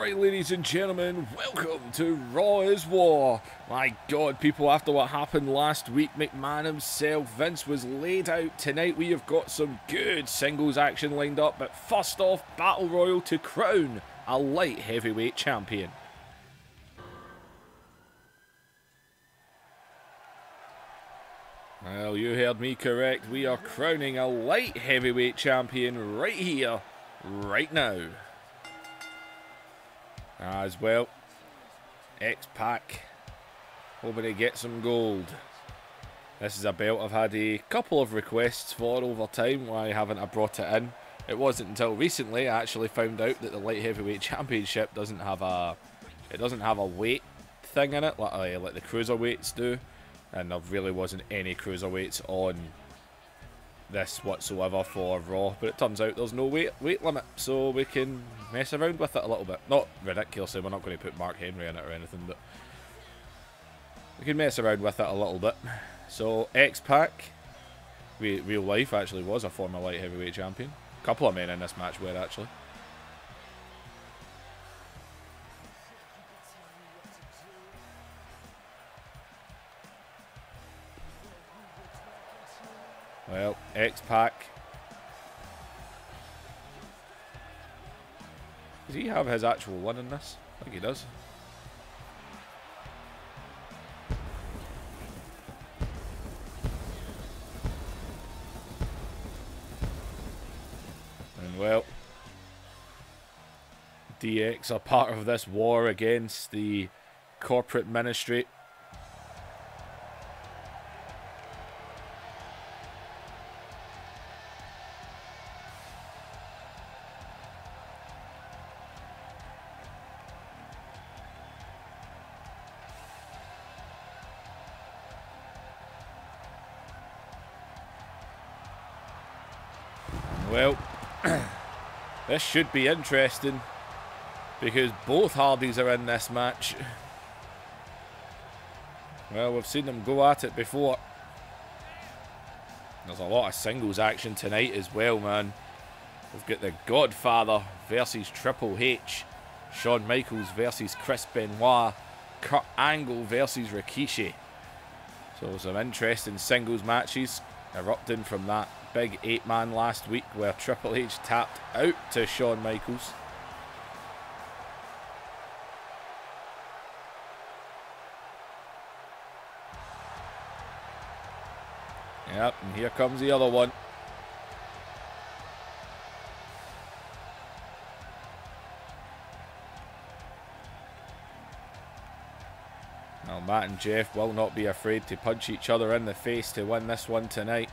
Alright, ladies and gentlemen, welcome to Raw is War. My god, people, after what happened last week, McMahon himself, Vince was laid out. Tonight we have got some good singles action lined up, but first off, Battle Royal to crown a light heavyweight champion. Well, you heard me correct. We are crowning a light heavyweight champion right here, right now. As well, X-PAC, hoping to get some gold. This is a belt I've had a couple of requests for over time. Why haven't I brought it in? It wasn't until recently I actually found out that the light heavyweight championship doesn't have a weight thing in it like the cruiserweights do, and there really wasn't any cruiserweights on this whatsoever for Raw, but it turns out there's no weight limit, so we can mess around with it a little bit. Not ridiculously, we're not going to put Mark Henry in it or anything, but we can mess around with it a little bit. So X-PAC, real life, actually was a former light heavyweight champion. A couple of men in this match were actually. Well, X-PAC. Does he have his actual one in this? I think he does. And well, DX are part of this war against the corporate ministry. Well, this should be interesting because both Hardys are in this match. Well, we've seen them go at it before. There's a lot of singles action tonight as well, man. We've got the Godfather versus Triple H, Shawn Michaels versus Chris Benoit, Kurt Angle versus Rikishi. So some interesting singles matches erupting from that big 8-man last week where Triple H tapped out to Shawn Michaels. Yep, and here comes the other one. Now Matt and Jeff will not be afraid to punch each other in the face to win this one tonight.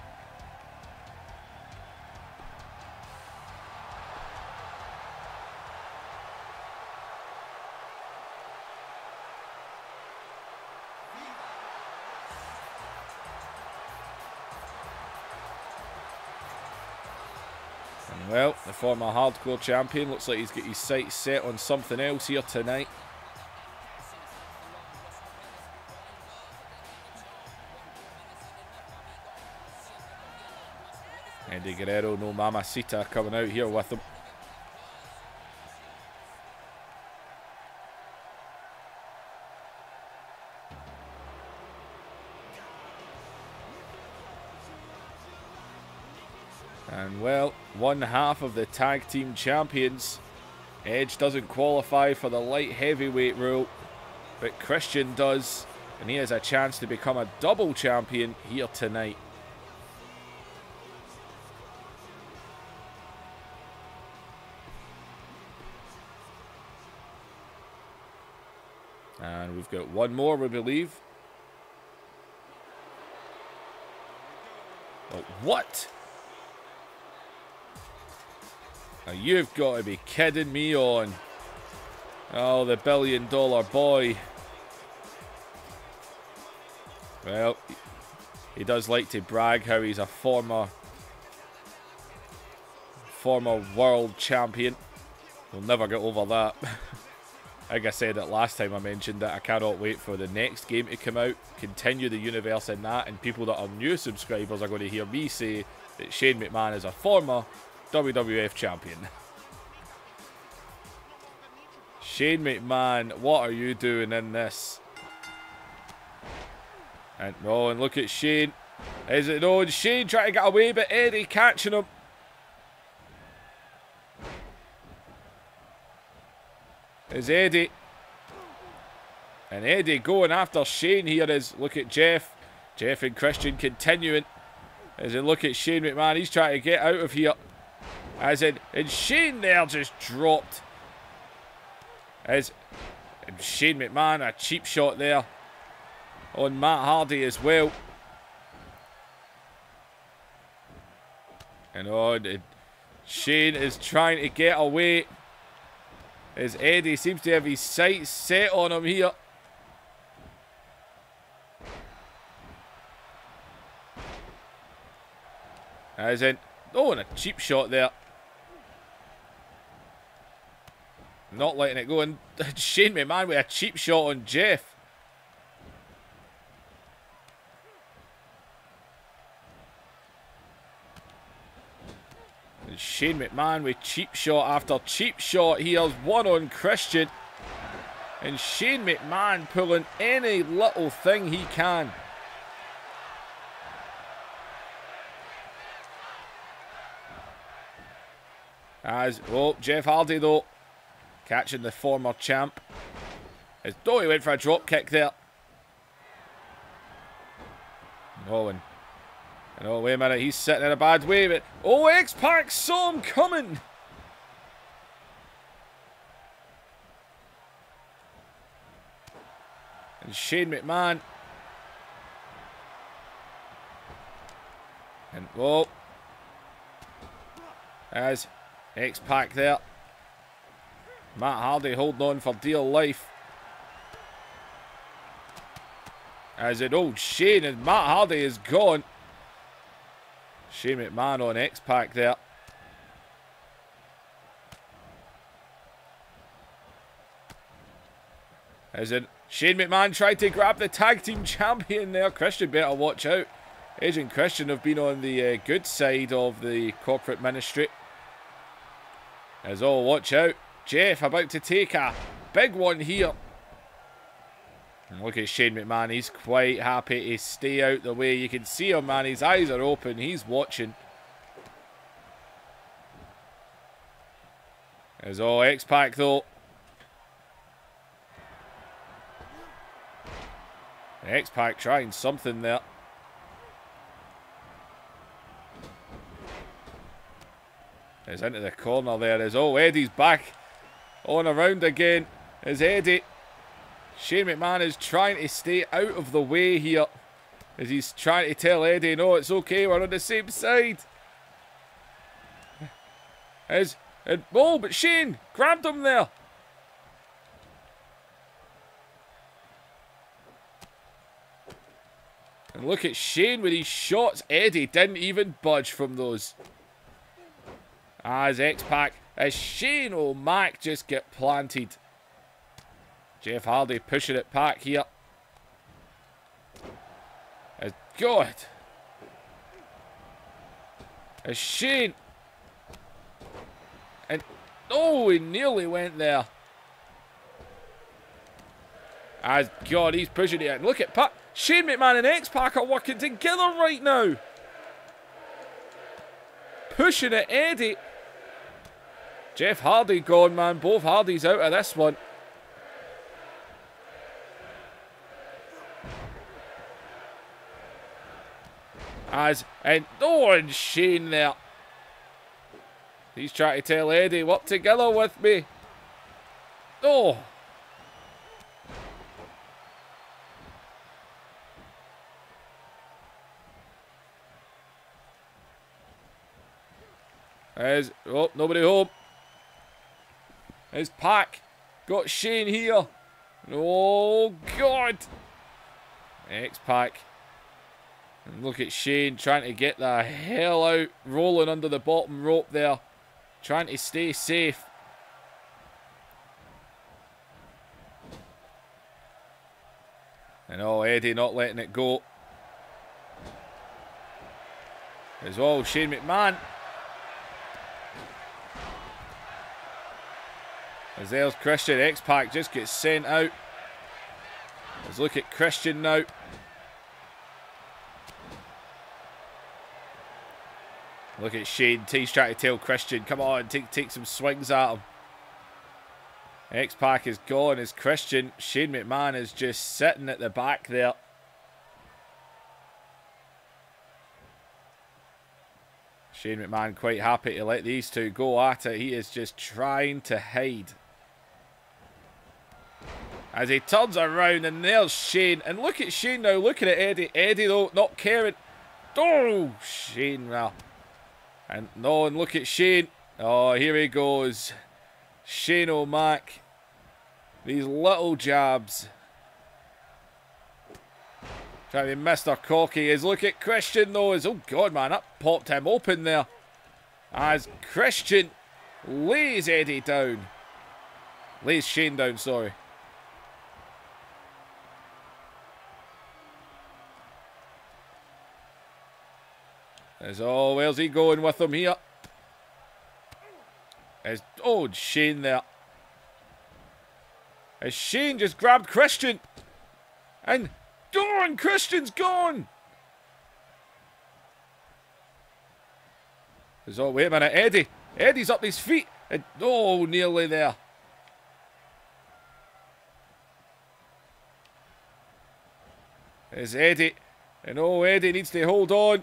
Well, the former hardcore champion looks like he's got his sights set on something else here tonight. Eddie Guerrero, no Mamacita, coming out here with him. And well, one half of the tag team champions. Edge doesn't qualify for the light heavyweight rule, but Christian does, and he has a chance to become a double champion here tonight. And we've got one more, we believe. Oh, what? Now you've got to be kidding me on. Oh, the $1 billion boy. Well, he does like to brag how he's a former world champion. We'll never get over that. Like I said it last time I mentioned it, I cannot wait for the next game to come out, continue the universe in that, and people that are new subscribers are going to hear me say that Shane McMahon is a former WWF champion. Shane McMahon, what are you doing in this? And oh, and look at Shane. Is it no? Shane trying to get away, but Eddie catching him. Is Eddie. And Eddie going after Shane here is, look at Jeff. Jeff and Christian continuing. As in, look at Shane McMahon. He's trying to get out of here. As in, and Shane there just dropped. As and Shane McMahon, a cheap shot there on Matt Hardy as well. And on, Shane is trying to get away. As Eddie seems to have his sights set on him here. As in, oh, and a cheap shot there. Not letting it go. And Shane McMahon with a cheap shot on Jeff. And Shane McMahon with cheap shot after cheap shot. Here's one on Christian. And Shane McMahon pulling any little thing he can. As, oh, Jeff Hardy though, catching the former champ. As though he went for a drop kick there. Oh, and oh, wait a minute, he's sitting in a bad way, but oh, X-PAC saw him coming. And Shane McMahon. And oh, as X-PAC there. Matt Hardy holding on for dear life. As in, oh, Shane and Matt Hardy is gone. Shane McMahon on X-PAC there. As in, Shane McMahon tried to grab the tag team champion there. Christian better watch out. Edge and Christian have been on the good side of the corporate ministry. As oh, watch out. Jeff about to take a big one here. And look at Shane McMahon. He's quite happy to stay out the way. You can see him, man. His eyes are open. He's watching. As oh, X-PAC though. X-PAC trying something there. Is into the corner there. Is oh, Eddie's back on around again. Is Eddie. Shane McMahon is trying to stay out of the way here. As he's trying to tell Eddie, no, it's okay, we're on the same side. As and oh, but Shane grabbed him there. And look at Shane with his shots. Eddie didn't even budge from those. As X-PAC, as Shane O'Mac just get planted. Jeff Hardy pushing it back here. As God. As Shane. And oh, he nearly went there. As God, he's pushing it. And look at Pat. Shane McMahon and X-PAC are working together right now. Pushing it, Eddie. Jeff Hardy gone, man. Both Hardys out of this one. As, and, oh, and Shane there. He's trying to tell Eddie, work together with me. Oh. As, oh, nobody home. As Pac got Shane here. Oh, God. X-PAC. And look at Shane trying to get the hell out. Rolling under the bottom rope there. Trying to stay safe. And oh, Eddie not letting it go. As well, Shane McMahon. As there's Christian. X-PAC just gets sent out. Let's look at Christian now. Look at Shane. He's trying to tell Christian, come on, take some swings at him. X-PAC is gone as Christian. Shane McMahon is just sitting at the back there. Shane McMahon quite happy to let these two go at it. He is just trying to hide. As he turns around and there's Shane. And look at Shane now looking at Eddie. Eddie though not caring. Oh, Shane now. And no, and look at Shane. Oh, here he goes. Shane O'Mac. These little jabs. Trying to be Mr. Cocky is. Look at Christian though. Is, oh God, man, that popped him open there. As Christian lays Eddie down. Lays Shane down, sorry. As, oh, where's he going with him here? As, oh, Shane there. As Shane just grabbed Christian. And gone! Christian's gone! As, oh, wait a minute, Eddie. Eddie's up his feet. And, oh, nearly there. As Eddie. And, oh, Eddie needs to hold on.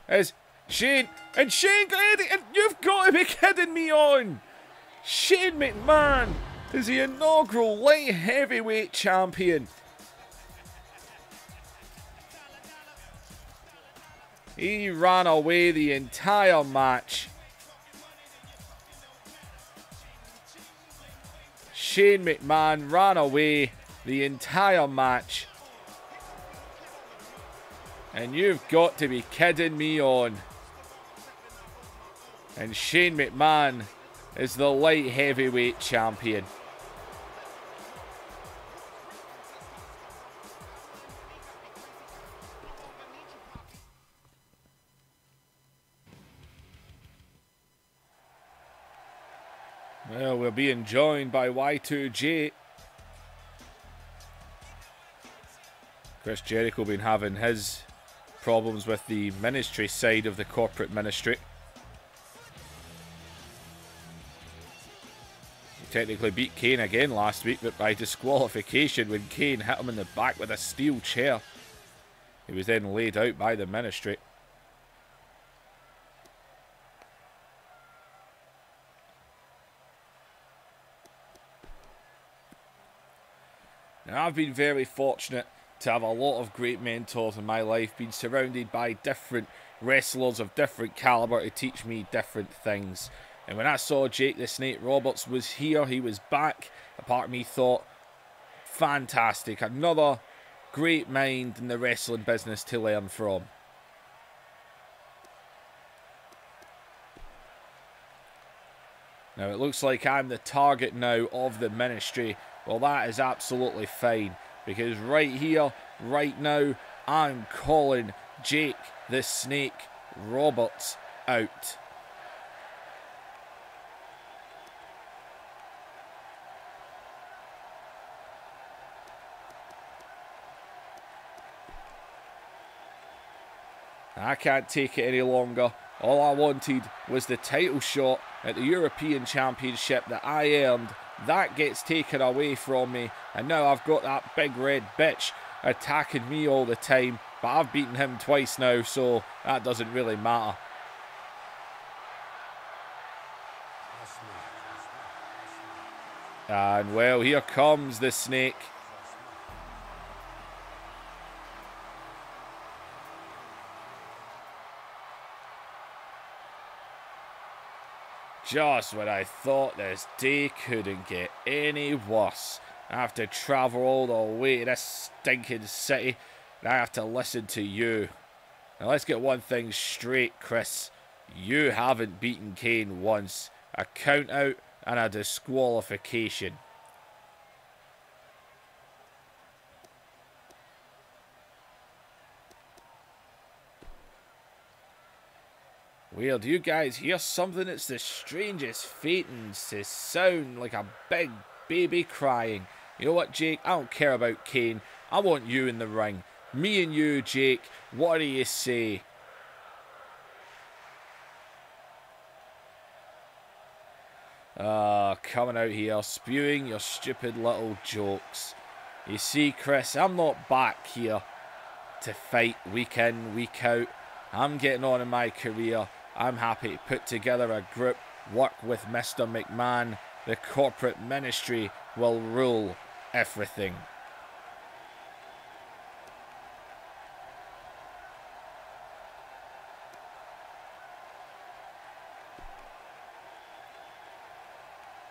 As Shane, and Shane got Eddie, and you've got to be kidding me on! Shane McMahon is the inaugural light heavyweight champion. He ran away the entire match. Shane McMahon ran away the entire match. And you've got to be kidding me on. And Shane McMahon is the light heavyweight champion. Well, we're being joined by Y2J. Chris Jericho been having his problems with the ministry side of the corporate ministry. He technically beat Kane again last week, but by disqualification when Kane hit him in the back with a steel chair. He was then laid out by the ministry. Now, I've been very fortunate to have a lot of great mentors in my life, been surrounded by different wrestlers of different caliber to teach me different things. And when I saw Jake the Snake Roberts was here, he was back, a part of me thought, fantastic, another great mind in the wrestling business to learn from. Now it looks like I'm the target now of the ministry. Well, that is absolutely fine. Because right here, right now, I'm calling Jake the Snake Roberts out. I can't take it any longer. All I wanted was the title shot at the European Championship that I earned. That gets taken away from me, and now I've got that big red bitch attacking me all the time, but I've beaten him twice now, so that doesn't really matter. And well, here comes the Snake. Just when I thought this day couldn't get any worse. I have to travel all the way to this stinking city, and I have to listen to you. Now let's get one thing straight, Chris. You haven't beaten Kane once. A count out and a disqualification. Weird, you guys hear something? It's the strangest faintings to sound like a big baby crying. You know what, Jake? I don't care about Kane. I want you in the ring. Me and you, Jake. What do you say? Coming out here, spewing your stupid little jokes. You see, Chris, I'm not back here to fight week in, week out. I'm getting on in my career. I'm happy to put together a group, work with Mr. McMahon. The corporate ministry will rule everything.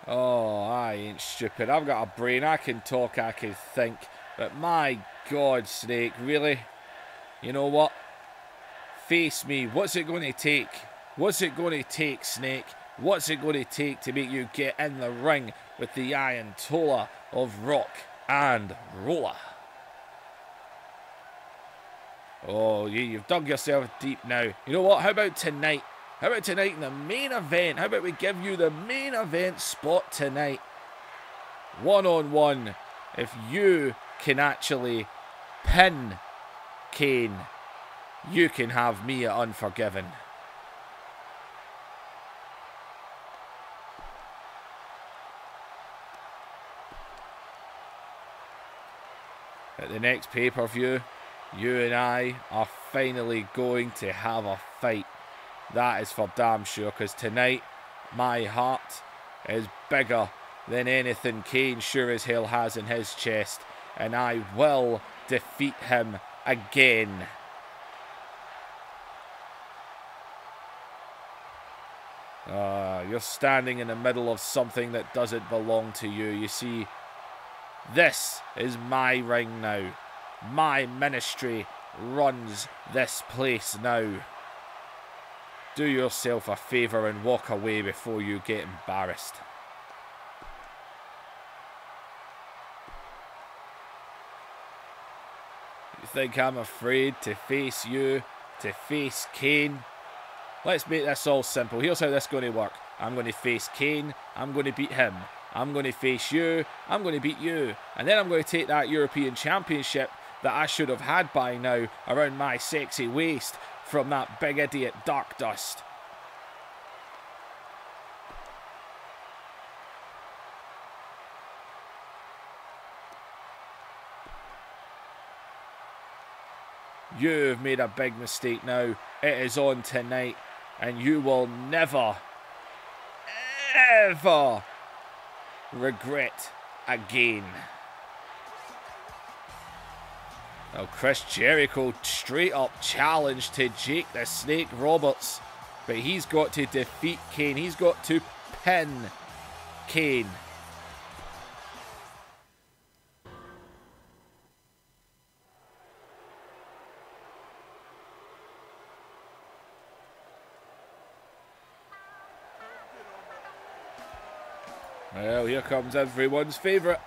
Oh, I ain't stupid. I've got a brain. I can talk, I can think. But my God, Snake, really? You know what? Face me. What's it going to take? What's it going to take, Snake? What's it going to take to make you get in the ring with the Ayatollah of rock and roller? Oh, you've dug yourself deep now. You know what? How about tonight? How about tonight in the main event? How about we give you the main event spot tonight? One-on-one. If you can actually pin Kane, you can have me at Unforgiven. At the next pay-per-view, you and I are finally going to have a fight. That is for damn sure, because tonight, my heart is bigger than anything Kane sure as hell has in his chest. And I will defeat him again. You're standing in the middle of something that doesn't belong to you. You see, this is my ring now. My ministry runs this place now. Do yourself a favour and walk away before you get embarrassed. You think I'm afraid to face you, to face Kane? Let's make this all simple. Here's how this is going to work. I'm going to face Kane. I'm going to beat him. I'm going to face you. I'm going to beat you. And then I'm going to take that European Championship that I should have had by now around my sexy waist from that big idiot Dark Dust. You've made a big mistake now. It is on tonight. And you will never, ever regret again. Now, Chris Jericho straight up challenged to Jake the Snake Roberts. But he's got to defeat Kane. He's got to pin Kane. Well, here comes everyone's favourite.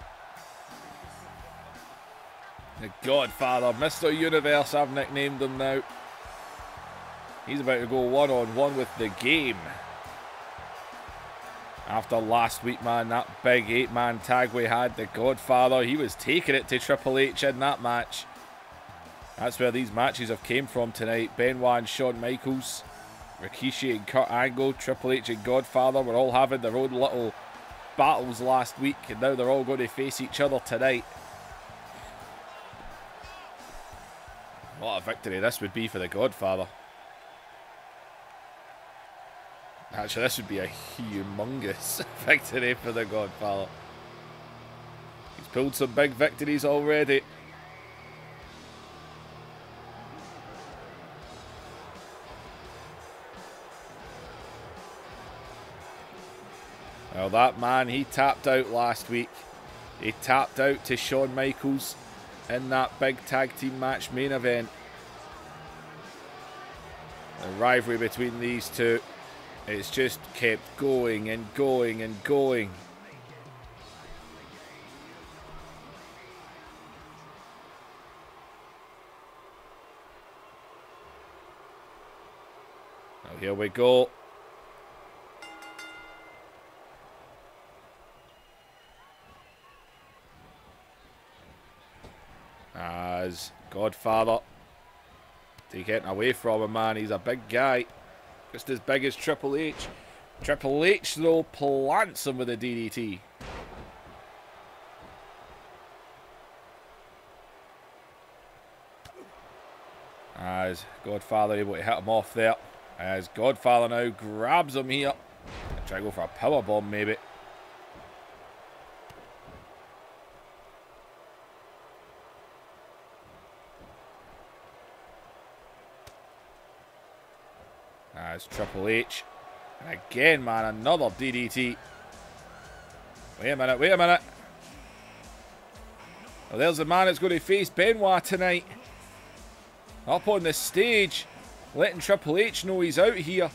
The Godfather, Mr. Universe, I've nicknamed him now. He's about to go one-on-one with the Game. After last week, man, that big 8-man tag we had, the Godfather, he was taking it to Triple H in that match. That's where these matches have came from tonight. Benoit and Shawn Michaels, Rikishi and Kurt Angle, Triple H and Godfather were all having their own little battles last week, and now they're all going to face each other tonight. What a victory this would be for the Godfather. Actually, this would be a humongous victory for the Godfather. He's pulled some big victories already. Well, that man, he tapped out last week. He tapped out to Shawn Michaels in that big tag team match main event. The rivalry between these two, it's just kept going and going and going. Now here we go. As Godfather taking away from him, man. He's a big guy. Just as big as Triple H. Triple H, though, plants him with a DDT. As Godfather able to hit him off there. As Godfather now grabs him here. Try to go for a powerbomb, maybe. As Triple H. And again, man, another DDT. Wait a minute, wait a minute. Well, there's the man that's going to face Benoit tonight. Up on the stage. Letting Triple H know he's out here.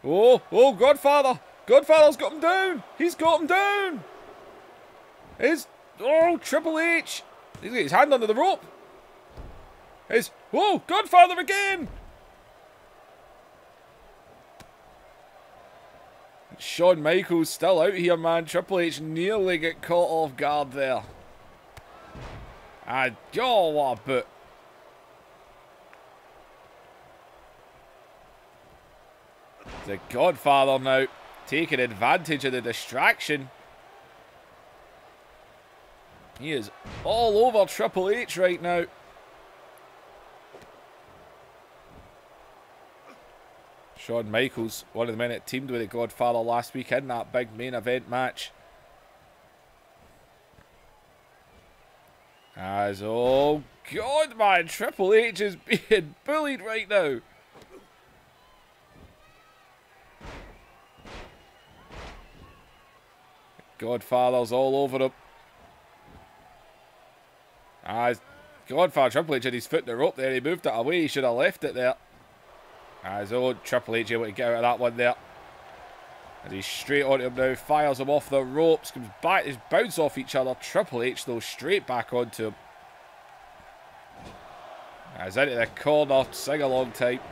Oh, Godfather. Godfather's got him down. He's got him down. Triple H. He's got his hand under the rope. Godfather again. Shawn Michaels still out here, man. Triple H nearly got caught off guard there. What a boot. The Godfather now taking advantage of the distraction. He is all over Triple H right now. Shawn Michaels, one of the men that teamed with the Godfather last week in that big main event match. Oh God, man, Triple H is being bullied right now. Godfather's all over him. Godfather, Triple H had his foot in the rope there. He moved it away. He should have left it there. Triple H able to get out of that one there. As he's straight onto him now, fires him off the ropes, comes back, just bounce off each other. Triple H though, straight back onto him. Into the corner, sing along type.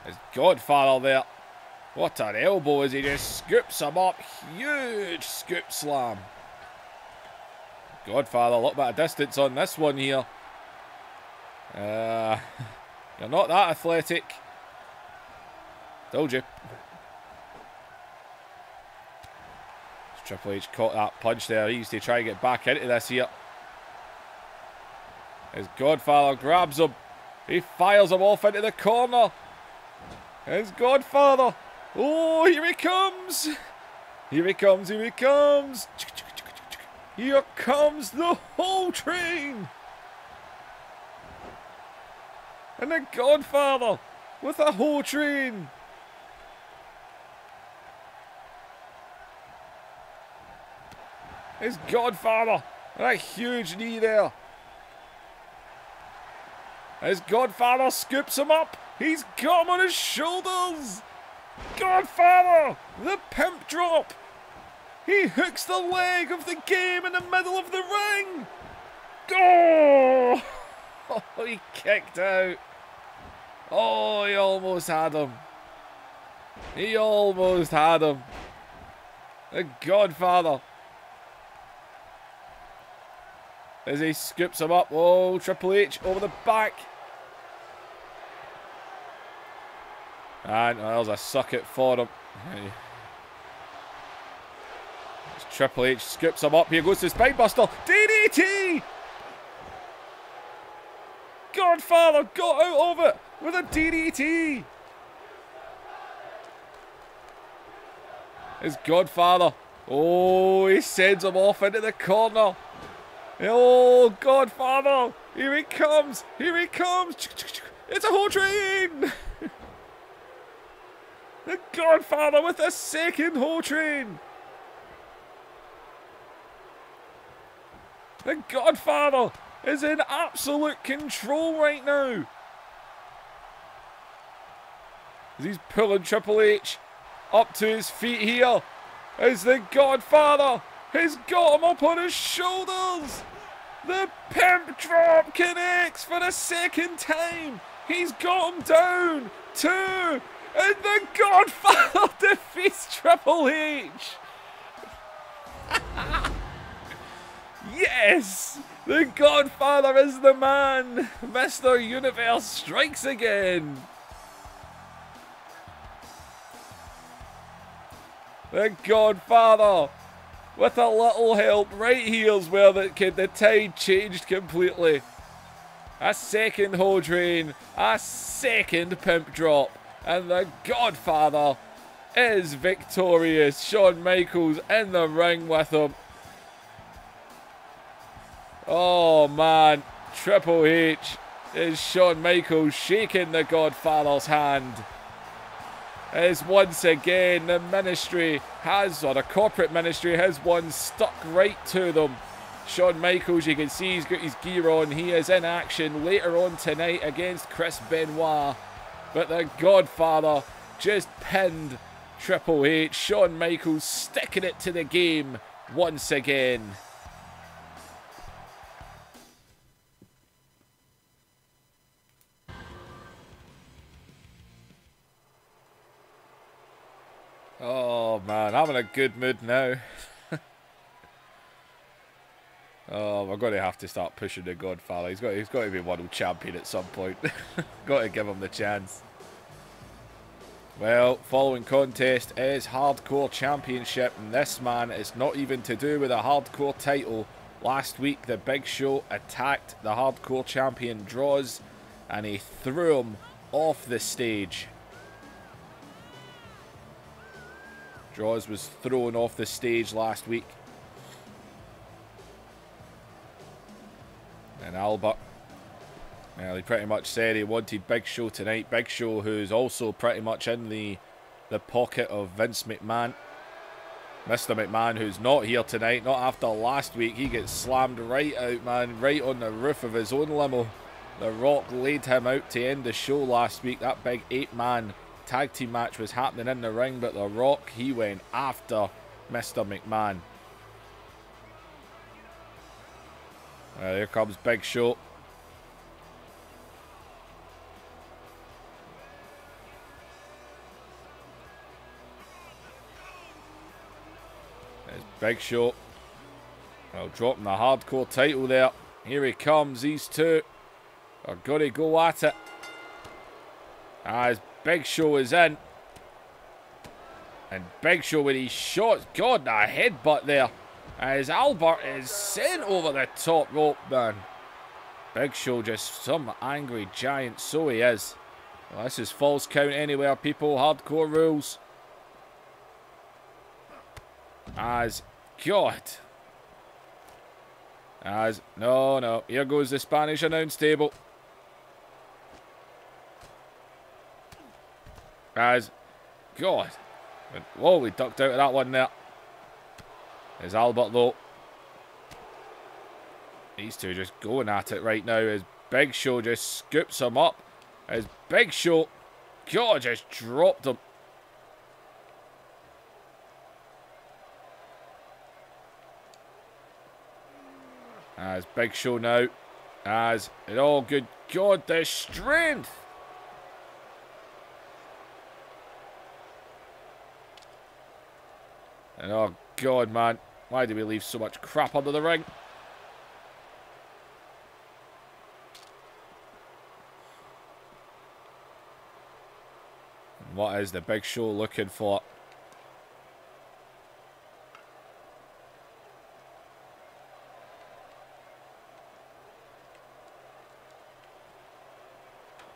There's Godfather there. What an elbow as he just scoops him up. Huge scoop slam. Godfather, a little bit of distance on this one here. You're not that athletic. Told you. Triple H caught that punch there. He used to try and get back into this here. As Godfather grabs him. He fires him off into the corner. It's Godfather. Oh, here he comes. Here he comes, here he comes. Here comes the whole train. And the Godfather with the whole train. It's Godfather. And a huge knee there. As Godfather scoops him up. He's got him on his shoulders. Godfather, the pimp drop. He hooks the leg of the game in the middle of the ring. Oh, he kicked out. Oh, he almost had him. He almost had him. The Godfather. As he scoops him up. Oh, Triple H over the back. And there's a suck it for him. Triple H scoops him up. Here goes the spinebuster. DDT! Godfather got out of it with a DDT. It's Godfather. Oh, he sends him off into the corner. Oh, Godfather. Here he comes. Here he comes. It's a whole train. The Godfather with a second whole train. The Godfather is in absolute control right now. As he's pulling Triple H up to his feet here. as the Godfather has got him up on his shoulders. The pimp drop connects for the second time. He's got him down. 2. And the Godfather defeats Triple H. Yes! The Godfather is the man. Mr. Universe strikes again. The Godfather, with a little help, right here's where the tide changed completely. A second hold drain, a second pimp drop, and the Godfather is victorious. Shawn Michaels in the ring with him. Oh man, Triple H is Shawn Michaels shaking the Godfather's hand. As once again the ministry has, or the corporate ministry has one stuck right to them. Shawn Michaels, you can see he's got his gear on. He is in action later on tonight against Chris Benoit. But the Godfather just pinned Triple H. Shawn Michaels sticking it to the game once again. Oh man, I'm in a good mood now. Oh, we're going to have to start pushing the Godfather. He's got to be world champion at some point. Got to give him the chance. Well, following contest is Hardcore Championship, and this man is not even to do with a Hardcore title. Last week, the Big Show attacked the Hardcore Champion Draws, and he threw him off the stage. Draws was thrown off the stage last week. And Albert, well, he pretty much said he wanted Big Show tonight. Big Show, who's also pretty much in the pocket of Vince McMahon. Mr. McMahon, who's not here tonight, not after last week. He gets slammed right out, man, right on the roof of his own limo. The Rock laid him out to end the show last week. That big 8-man tag team match was happening in the ring, but The Rock, he went after Mr. McMahon. Here comes Big Show. There's Big Show. Well, dropping the Hardcore title there. Here he comes. These two are going to go at it. As Big Show is in. And Big Show with his shots. God, a headbutt there. As Albert is sent over the top rope, man. Big Show just some angry giant, so he is. Well, this is false count anywhere, people. Hardcore rules. As, God. As, no. Here goes the Spanish announce table. As, God. Whoa, we ducked out of that one there. There's Albert though. These two just going at it right now as Big Show just scoops him up. As Big Show, God, just dropped him. As Big Show now. As it all good. God, the strength. And oh God, man. Why did we leave so much crap under the ring? And what is the Big Show looking for?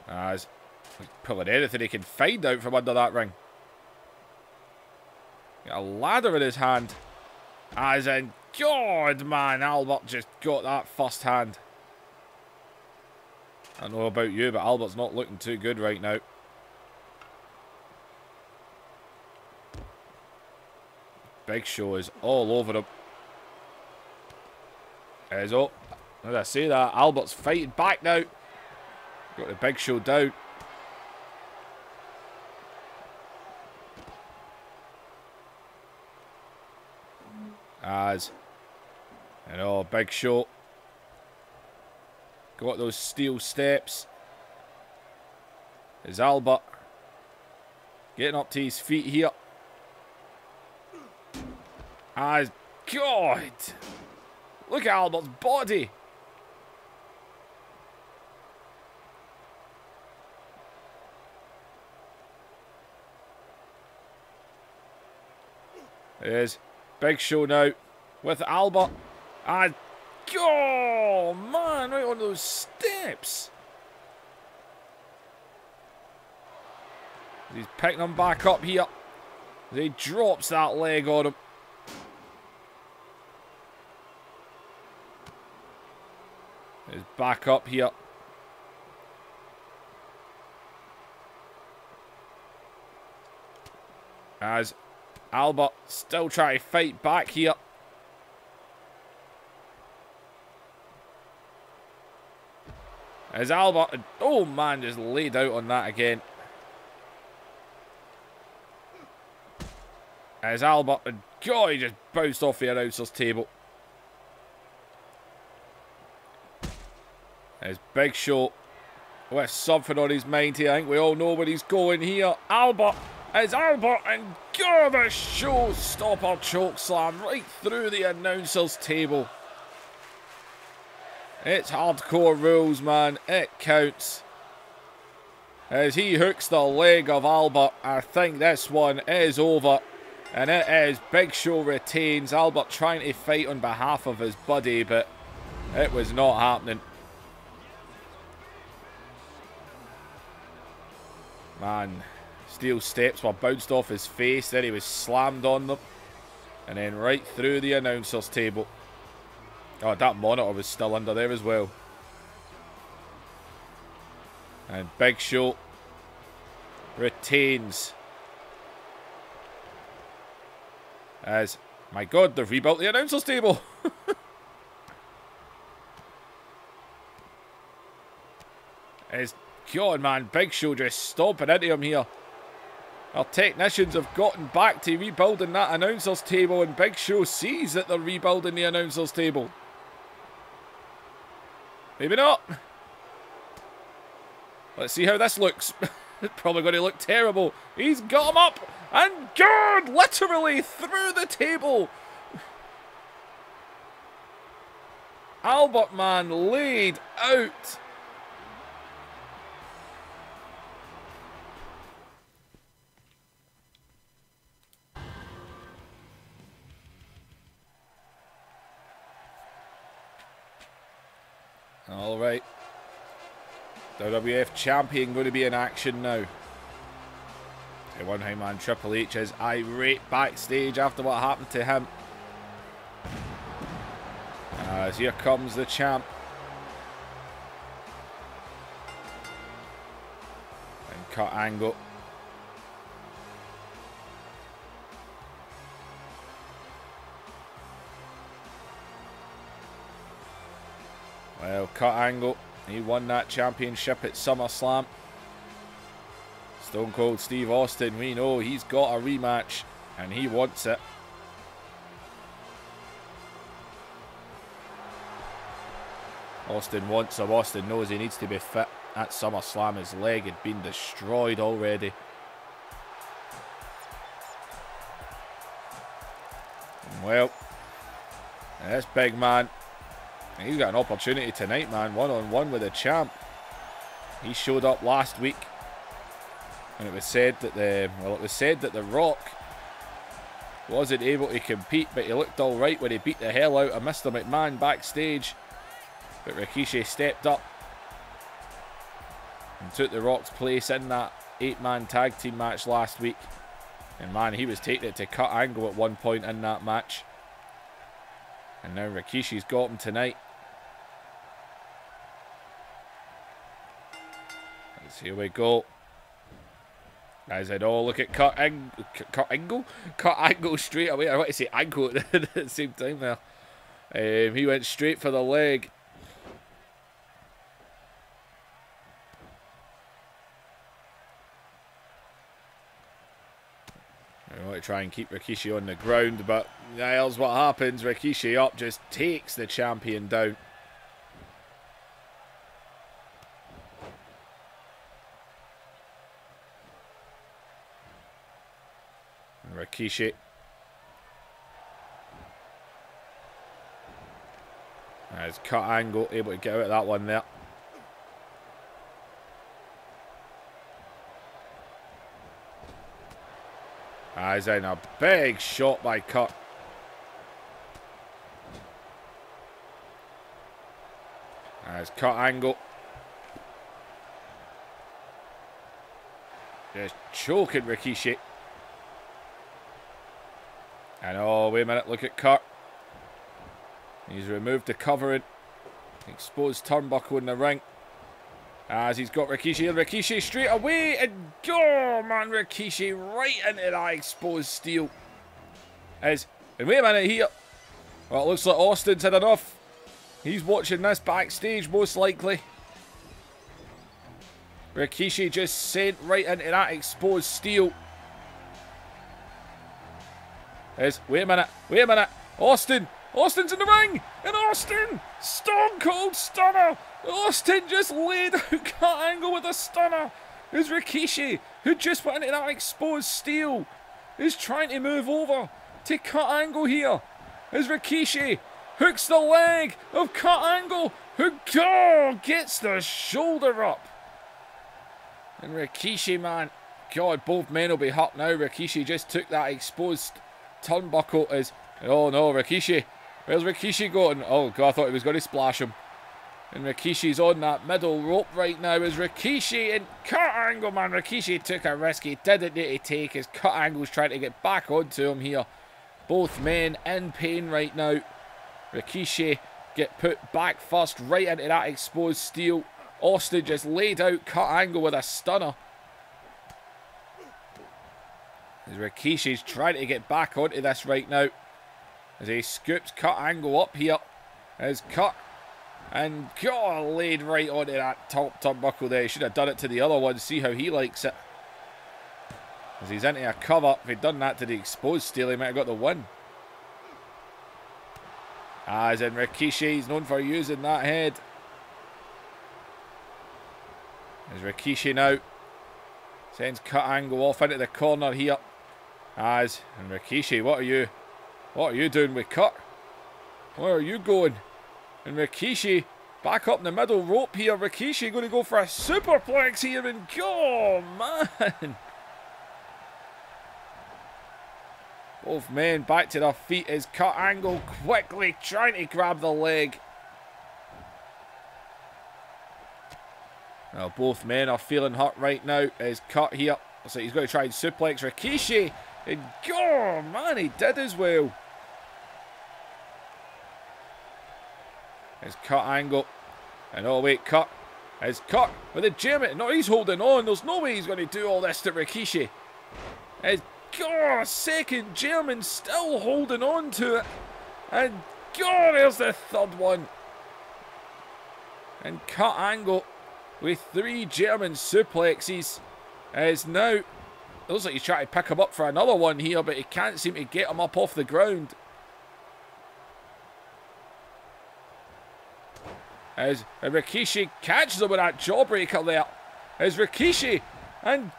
As he's pulling anything he can find out from under that ring. Got a ladder in his hand. As in, God, man, Albert just got that first hand. I don't know about you, but Albert's not looking too good right now. Big Show is all over him. As oh, as I say that, Albert's fighting back now. Got the Big Show down. As, you know, Big Show got those steel steps. Is Albert getting up to his feet here? As, God, look at Albert's body. There's Big Show now with Albert. And, oh man, right on those steps. He's picking him back up here. He drops that leg on him. He's back up here. As Albert still trying to fight back here. As Albert, oh man, just laid out on that again. As Albert, God, he just bounced off the announcer's table. As Big Show with something on his mind here. I think we all know where he's going here. Albert, as Albert, and God, the showstopper choke slam right through the announcer's table. It's hardcore rules, man. It counts. As he hooks the leg of Albert, I think this one is over. And it is. Big Show retains. Albert trying to fight on behalf of his buddy, but it was not happening. Man, steel steps were bounced off his face. Then he was slammed on them. And then right through the announcer's table. Oh, that monitor was still under there as well. And Big Show retains. As, my God, they've rebuilt the announcer's table. As, God, man, Big Show just stomping into him here. Our technicians have gotten back to rebuilding that announcer's table, and Big Show sees that they're rebuilding the announcer's table. Maybe not. Let's see how this looks. It's probably going to look terrible. He's got him up. And God, literally through the table. Albert, man, laid out. All right. WWF champion going to be in action now. One high man Triple H is irate backstage after what happened to him. As here comes the champ. And Kurt Angle. Well, Kurt Angle, he won that championship at SummerSlam. Stone Cold Steve Austin, we know he's got a rematch and he wants it. Austin wants him. Austin knows he needs to be fit. At SummerSlam, his leg had been destroyed already. Well, this big man, he's got an opportunity tonight, man. One-on-one with the champ. He showed up last week. And it was said that the Rock wasn't able to compete, but he looked all right when he beat the hell out of Mr. McMahon backstage. But Rikishi stepped up and took the Rock's place in that 8-man tag team match last week. And man, he was taking it to Kurt Angle at one point in that match. And now Rikishi's got him tonight. Let's here we go. As I know, look at Kurt Angle straight away. I want to say ankle at the same time there. He went straight for the leg. to try and keep Rikishi on the ground, but there's what happens. Rikishi up just takes the champion down. And Rikishi. As cut angle, able to get out of that one there. As in a big shot by Cut. As cut angle. Just choking Rikishi. And oh, wait a minute, look at Cut. He's removed the covering. Exposed turnbuckle in the ring. As he's got Rikishi, and Rikishi straight away, and oh man, Rikishi right into that exposed steel. And wait a minute here. Well, it looks like Austin's had enough. He's watching this backstage, most likely. Rikishi just sent right into that exposed steel. Wait a minute. Austin's in the ring, and Austin, Stone Cold Stunner. Austin just laid out cut angle with a stunner. As Rikishi, who just went into that exposed steel, is trying to move over to cut angle here. As Rikishi hooks the leg of cut angle, who gets the shoulder up. And Rikishi, man, God, both men will be hurt now. Rikishi just took that exposed turnbuckle as, oh no, Rikishi. Where's Rikishi going? Oh God, I thought he was going to splash him. And Rikishi's on that middle rope right now as Rikishi and cut angle, man. Rikishi took a risk he didn't need to take as cut angle's trying to get back onto him here. Both men in pain right now. Rikishi get put back first right into that exposed steel. Austin just laid out cut angle with a stunner. As Rikishi's trying to get back onto this right now. As he scoops cut angle up here. As cut. And God, laid right onto that top turnbuckle there. He should have done it to the other one. See how he likes it. As he's into a cover. If he'd done that to the exposed steel, he might have got the win. As in Rikishi, he's known for using that head. As Rikishi now sends cut angle off into the corner here. And Rikishi, what are you doing with cut? Where are you going? And Rikishi back up in the middle rope here. Rikishi going to go for a superplex here, and oh man. Both men back to their feet as cut angle quickly trying to grab the leg. Well, both men are feeling hurt right now as cut here. Looks like he's going to try and suplex Rikishi. And oh man, he did as well. As cut angle. And oh wait, cut. As cut with a German. No, he's holding on. There's no way he's going to do all this to Rikishi. As second German still holding on to it. And there's the third one. And cut angle with 3 German suplexes. As now, it looks like he's trying to pick him up for another one here, but he can't seem to get him up off the ground. As Rikishi catches him with that jawbreaker there. As Rikishi, and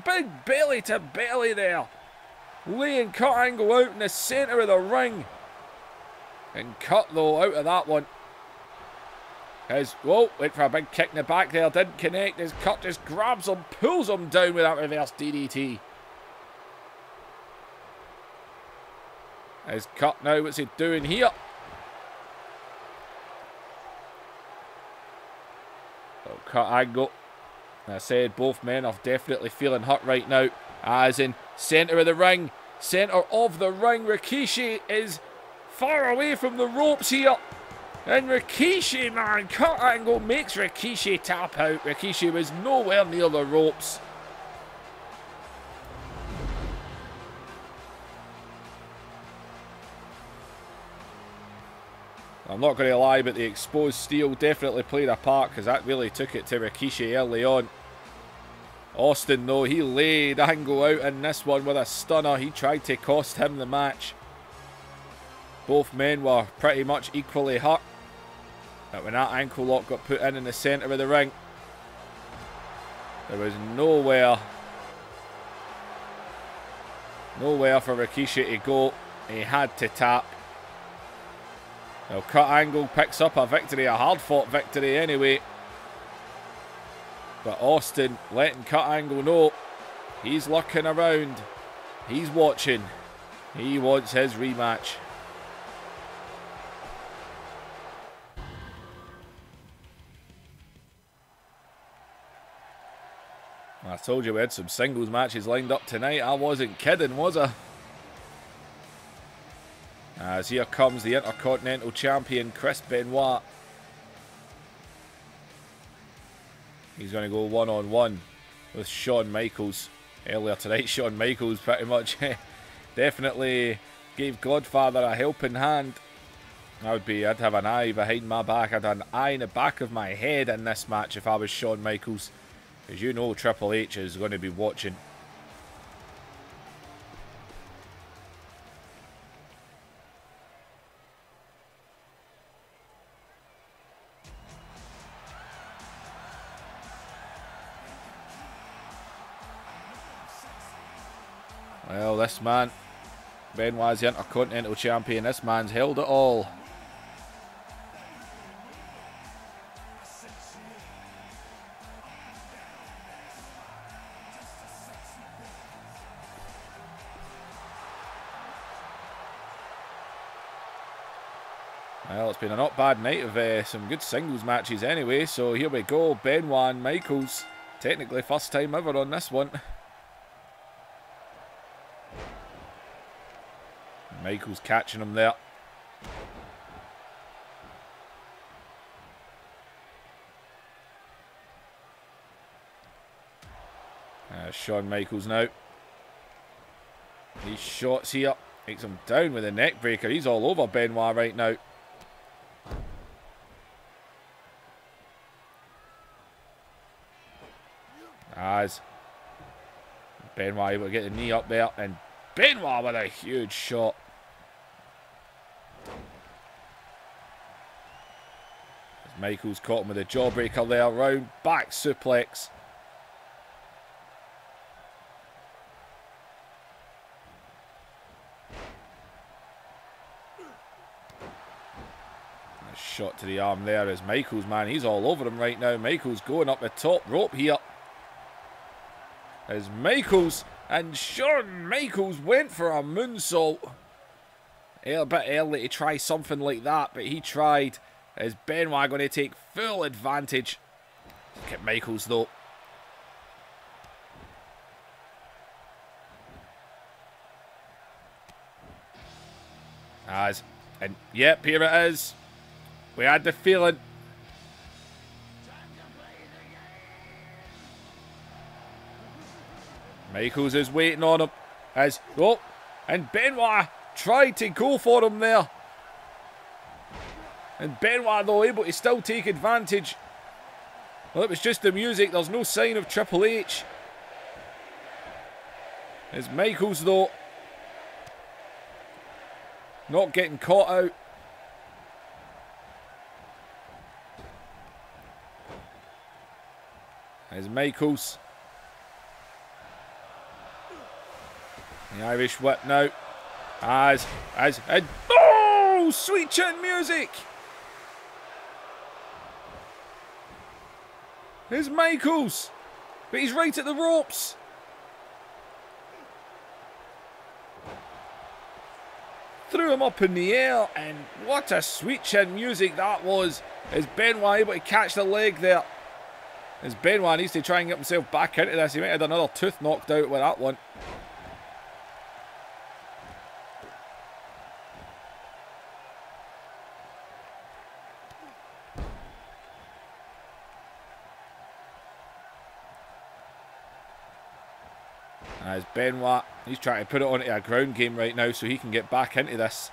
big belly to belly there. Laying cut angle out in the centre of the ring. And cut though out of that one. As, whoa, went for a big kick in the back there, didn't connect. As cut just grabs him, pulls him down with that reverse DDT. As cut now, what's he doing here? Cut angle. I said both men are definitely feeling hurt right now. As in centre of the ring. Centre of the ring. Rikishi is far away from the ropes here. And Rikishi, man, cut angle makes Rikishi tap out. Rikishi was nowhere near the ropes. I'm not going to lie, but the exposed steel definitely played a part because that really took it to Rikishi early on. Austin, though, he laid Angle out in this one with a stunner. He tried to cost him the match. Both men were pretty much equally hurt. But when that ankle lock got put in the centre of the ring, there was nowhere for Rikishi to go. He had to tap. Now Kurt Angle picks up a victory, a hard-fought victory anyway. But Austin letting Kurt Angle know he's looking around. He's watching. He wants his rematch. I told you we had some singles matches lined up tonight. I wasn't kidding, was I? As here comes the Intercontinental Champion, Chris Benoit. He's going to go one-on-one with Shawn Michaels. Earlier tonight, Shawn Michaels pretty much definitely gave Godfather a helping hand. I'd have an eye behind my back. I'd have an eye in the back of my head in this match if I was Shawn Michaels. Because you know Triple H is going to be watching. Well, this man, Benoit's the Intercontinental Champion. This man's held it all. Well, it's been a not bad night of some good singles matches anyway. So here we go, Benoit and Michaels. Technically first time ever on this one. Michaels catching him there. Shawn Michaels now. These shots here. Takes him down with a neck breaker. He's all over Benoit right now. As Benoit able to get the knee up there. And Benoit with a huge shot. Michaels caught him with a jawbreaker there. Round back suplex. A shot to the arm there as Michaels, man, he's all over him right now. Michaels going up the top rope here. As Michaels and Shawn Michaels went for a moonsault. A bit early to try something like that, but he tried. Is Benoit going to take full advantage? Look at Michaels though. And yep, here it is. We had the feeling. Michaels is waiting on him. And Benoit tried to go for him there. And Benoit, though, able to still take advantage. Well, it was just the music. There's no sign of Triple H. As Michaels, though, not getting caught out. As Michaels. The Irish whip now. And oh, sweet chin music. Here's Michaels, but he's right at the ropes. Threw him up in the air, and what a sweet chin music that was. Is Benoit able to catch the leg there? As Benoit needs to try and get himself back into this. He might have had another tooth knocked out with that one. As Benoit, he's trying to put it onto a ground game right now so he can get back into this.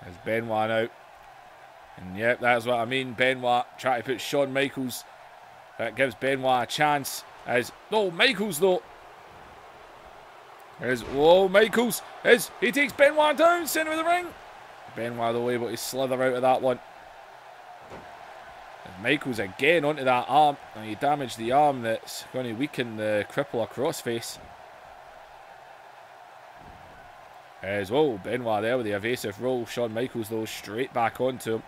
As Benoit out. And yep, that's what I mean. Benoit trying to put Shawn Michaels. That gives Benoit a chance. As no, Michaels though. As whoa, Michaels is he takes Benoit down, centre of the ring. Benoit though able to slither out of that one. And Michaels again onto that arm, and he damaged the arm that's going to weaken the crippler crossface. As well, Benoit there with the evasive roll. Shawn Michaels though straight back onto him.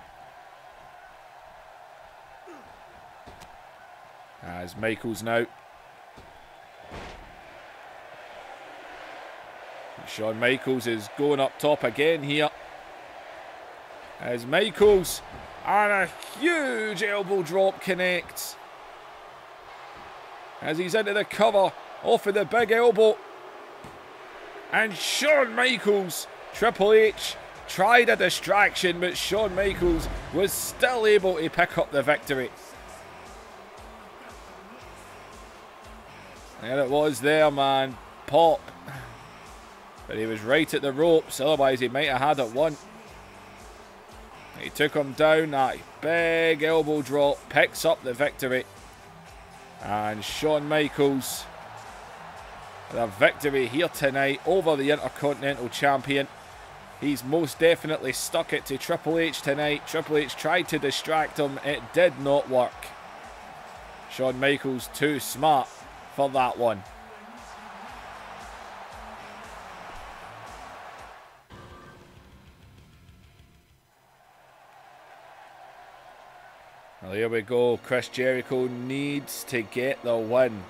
As Michaels now. Shawn Michaels is going up top again here. As Michaels and a huge elbow drop connects. As he's into the cover off of the big elbow. And Shawn Michaels, Triple H tried a distraction, but Shawn Michaels was still able to pick up the victory. There it was there, man. Pop. But he was right at the ropes, otherwise he might have had it won. He took him down, that big elbow drop, picks up the victory. And Shawn Michaels, the victory here tonight over the Intercontinental Champion. He's most definitely stuck it to Triple H tonight. Triple H tried to distract him, it did not work. Shawn Michaels too smart for that one. Well, here we go. Chris Jericho needs to get the win.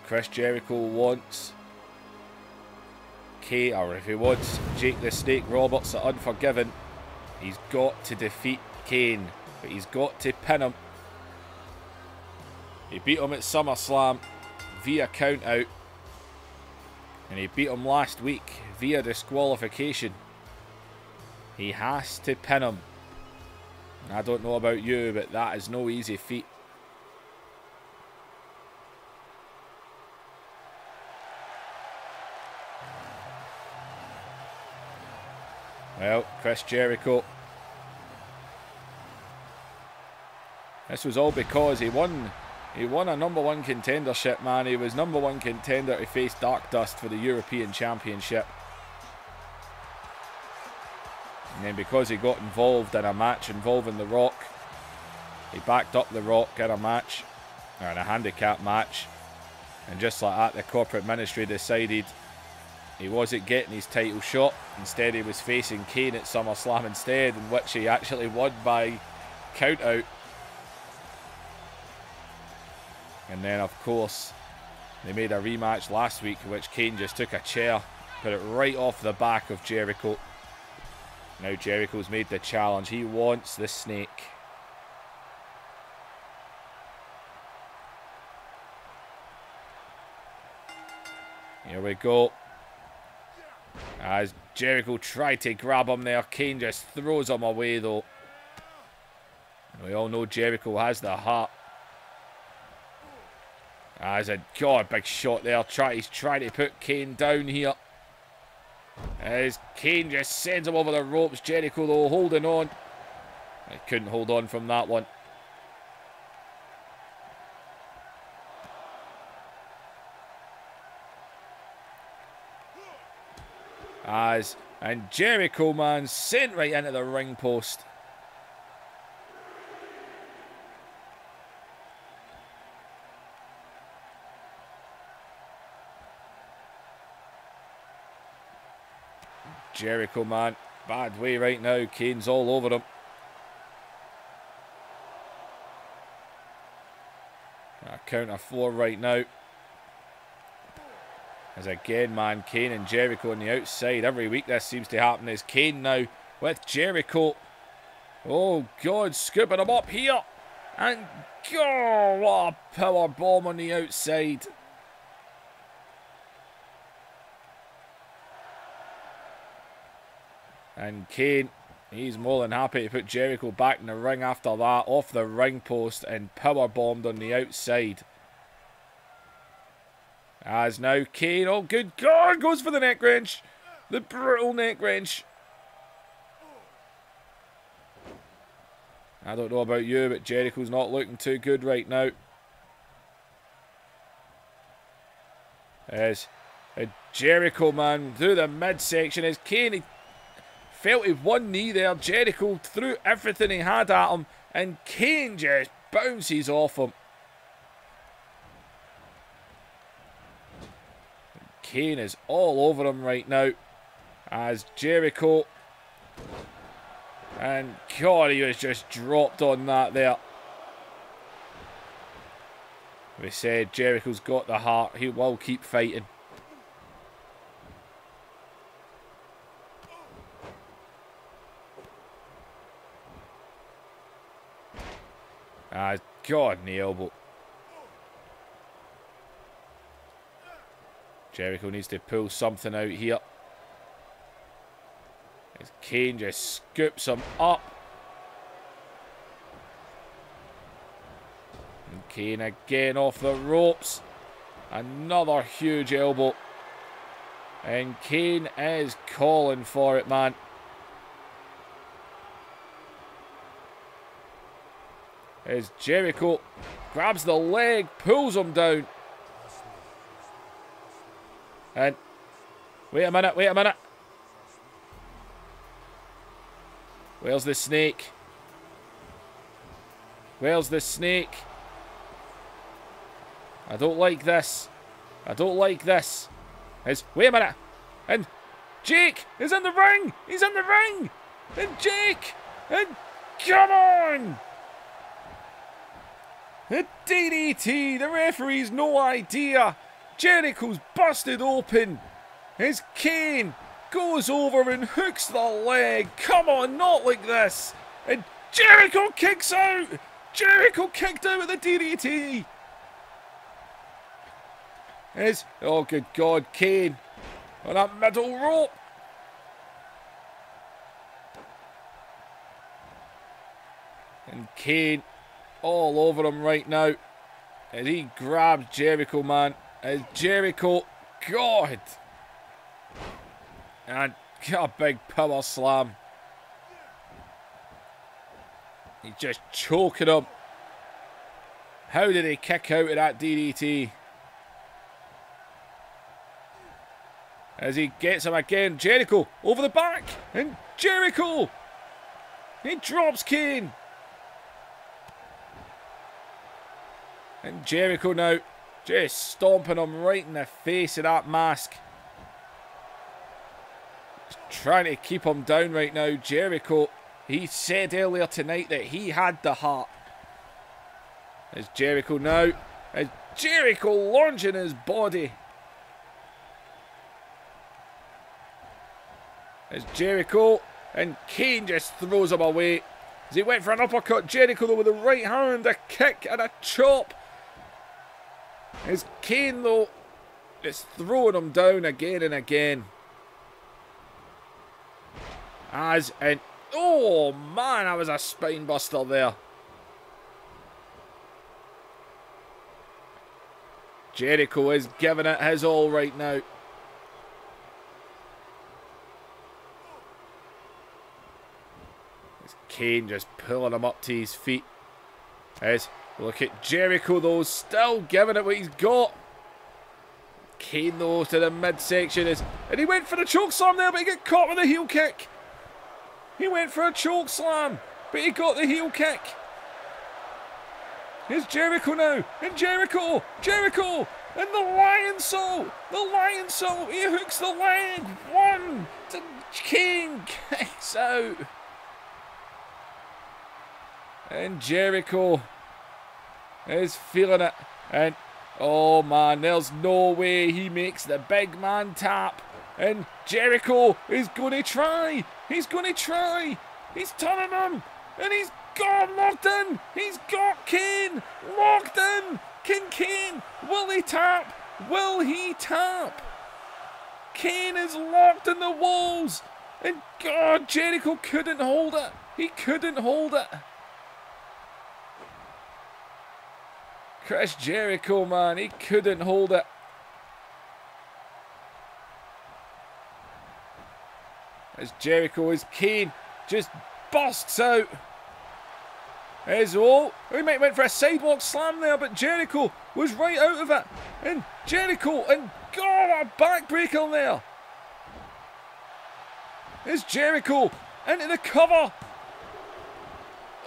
Chris Jericho wants Kane, or if he wants Jake the Snake Roberts, the Unforgiven, he's got to defeat Kane, but he's got to pin him. He beat him at SummerSlam via countout, and he beat him last week via disqualification. He has to pin him. I don't know about you, but that is no easy feat. Well, Chris Jericho. This was all because he won a #1 contendership, man. He was #1 contender to face Dark Dust for the European Championship. And then because he got involved in a match involving The Rock, he backed up The Rock in a match, or in a handicap match. And just like that, the corporate ministry decided he wasn't getting his title shot. Instead, he was facing Kane at SummerSlam instead, in which he actually won by countout. And then, of course, they made a rematch last week, in which Kane just took a chair, put it right off the back of Jericho. Now Jericho's made the challenge. He wants the snake. Here we go. As Jericho tried to grab him there, Kane just throws him away though. And we all know Jericho has the heart. As a big shot there. He's trying to put Kane down here. As Kane just sends him over the ropes. Jericho though holding on. I couldn't hold on from that one. And Jericho, man, sent right into the ring post. Jericho, man, bad way right now. Kane's all over him. Count of 4 right now. As again, man, Kane and Jericho on the outside. Every week this seems to happen. Is Kane now with Jericho. Oh, God, scooping him up here. And, oh, what a power bomb on the outside. And Kane, he's more than happy to put Jericho back in the ring after that. Off the ring post and power bombed on the outside. As now Kane, oh good God, goes for the neck wrench. The brutal neck wrench. I don't know about you, but Jericho's not looking too good right now. As Jericho, man, through the midsection. As Kane, he felt his one knee there. Jericho threw everything he had at him. And Kane just bounces off him. Kane is all over him right now. As Jericho... And God, he was just dropped on that there. We said Jericho's got the heart. He will keep fighting. God, in the elbow. Jericho needs to pull something out here. As Kane just scoops him up. And Kane again off the ropes. Another huge elbow. And Kane is calling for it, man. As Jericho grabs the leg, pulls him down. And wait a minute, wait a minute. Where's the snake? Where's the snake? I don't like this. I don't like this. Wait a minute. And Jake is in the ring. He's in the ring. And Jake. And come on. The DDT. The referee's no idea. Jericho's busted open. As Kane goes over and hooks the leg. Come on, not like this. And Jericho kicks out. Jericho kicked out with the DDT. Oh, good God, Kane on that middle rope. And Kane all over him right now as he grabs Jericho, man. As Jericho, God. And got a big power slam. He's just choking him. How did he kick out of that DDT? As he gets him again. Jericho over the back. And Jericho. He drops Kane. And Jericho now just stomping him right in the face of that mask. Trying to keep him down right now. Jericho, he said earlier tonight that he had the heart. As Jericho now. As Jericho launching his body. As Jericho. And Kane just throws him away. As he went for an uppercut. Jericho though with the right hand. A kick and a chop. As Kane though just throwing him down again and again. Oh man, that was a spine buster there. Jericho is giving it his all right now. As Kane just pulling him up to his feet. As look at Jericho though, still giving it what he's got. Kane though to the midsection and he went for the choke slam there, but he got caught with a heel kick. He went for a choke slam, but he got the heel kick. Here's Jericho now, and Jericho, and the lion salt, he hooks the leg, one, to Kane kicks out. And Jericho is feeling it, and oh man, there's no way he makes the big man tap. And Jericho is going to try. He's going to try. He's turning him. And he's got him locked in. He's got Kane locked in. Can Kane, will he tap? Will he tap? Kane is locked in the walls. And God, Jericho couldn't hold it. He couldn't hold it. Chris Jericho, man, he couldn't hold it. As Jericho, as Kane just bursts out. As he might went for a sidewalk slam there, but Jericho was right out of it. And Jericho, and a backbreaker there. As Jericho into the cover.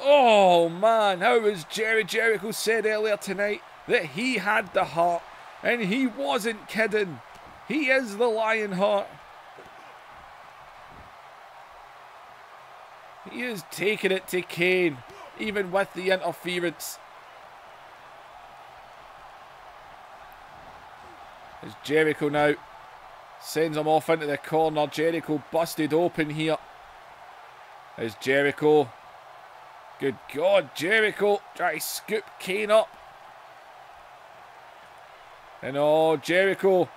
Oh man, how was Jericho said earlier tonight that he had the heart, and he wasn't kidding. He is the Lionheart. He is taking it to Kane, even with the interference. As Jericho now sends him off into the corner. Jericho busted open here. As Jericho, good God, Jericho try to scoop Kane up. And Jericho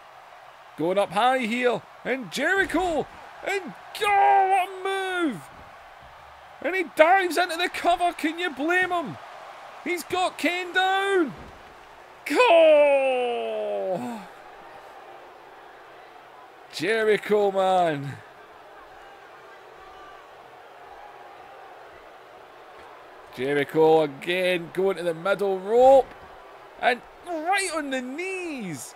going up high here. And Jericho, and what a move! And he dives into the cover. Can you blame him? He's got Kane down. Go! Jericho, man. Jericho again going to the middle rope. And right on the knees.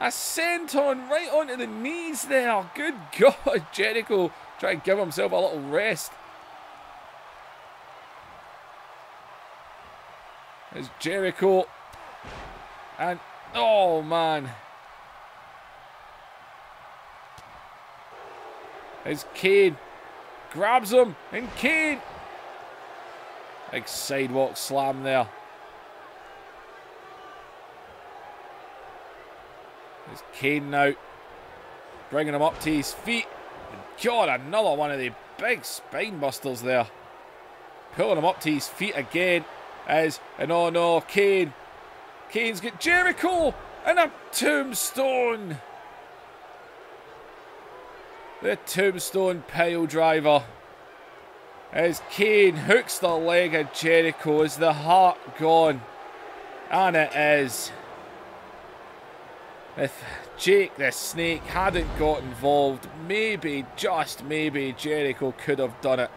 A senton right onto the knees there. Good God. Jericho trying to give himself a little rest. As Jericho, and oh man, as Kane grabs him, and Kane, big sidewalk slam there. As Kane now bringing him up to his feet. And God, another one of the big spine busters there. Pulling him up to his feet again. And oh no, Kane's got Jericho and a tombstone. The tombstone pile driver. As Kane hooks the leg of Jericho. Is the heart gone? And it is. If Jake the Snake hadn't got involved, maybe, just maybe, Jericho could have done it.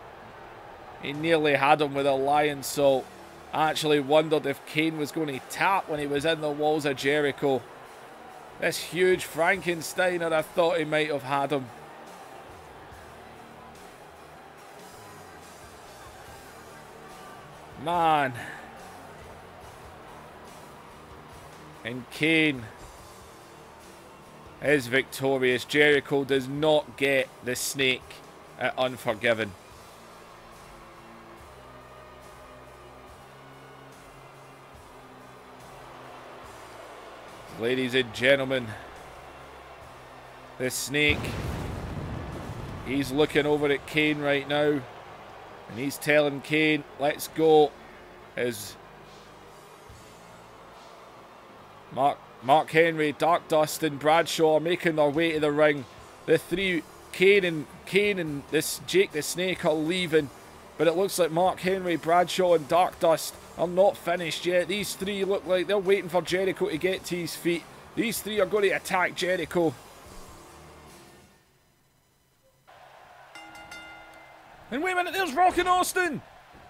He nearly had him with a lion salt. I actually wondered if Kane was going to tap when he was in the walls of Jericho. This huge Frankensteiner, I thought he might have had him. Man. And Kane is victorious. Jericho does not get the snake at Unforgiven. Ladies and gentlemen, the snake, he's looking over at Kane right now, and he's telling Kane, let's go. As Mark Henry, Dark Dust and Bradshaw are making their way to the ring. The three, Kane and this Jake the Snake are leaving, but it looks like Mark Henry, Bradshaw and Dark Dust are not finished yet. These three look like they're waiting for Jericho to get to his feet. These three are going to attack Jericho. And wait a minute, there's Rock and Austin!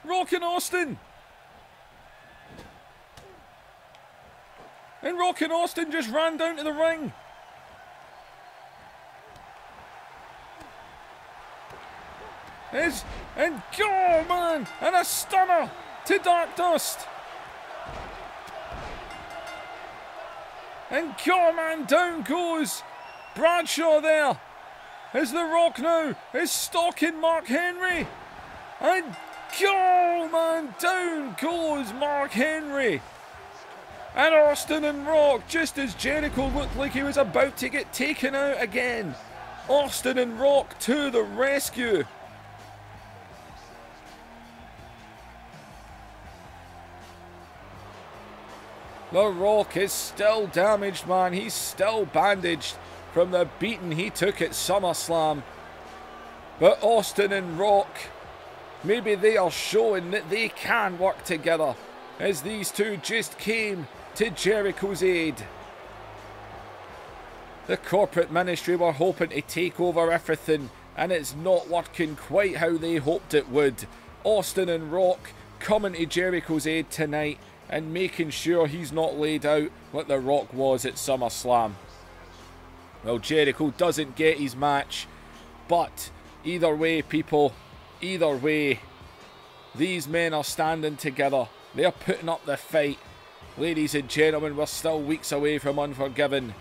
Rock and Austin! And Rock and Austin just ran down to the ring. And go, man! And a stunner to Dark Dust. And go, man, down goes Bradshaw there. As The Rock now is stalking Mark Henry. And go, man, down goes Mark Henry. And Austin and Rock, just as Jericho looked like he was about to get taken out again. Austin and Rock to the rescue. The Rock is still damaged, man. He's still bandaged from the beating he took at SummerSlam. But Austin and Rock, maybe they are showing that they can work together, as these two just came to Jericho's aid. The corporate ministry were hoping to take over everything, and it's not working quite how they hoped it would. Austin and Rock coming to Jericho's aid tonight and making sure he's not laid out like The Rock was at SummerSlam. Well, Jericho doesn't get his match, but either way, people, either way, these men are standing together. They're putting up the fight. Ladies and gentlemen, we're still weeks away from Unforgiven,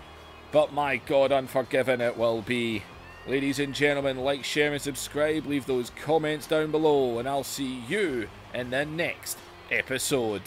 but my God, Unforgiven it will be. Ladies and gentlemen, like, share and subscribe, leave those comments down below, and I'll see you in the next episode.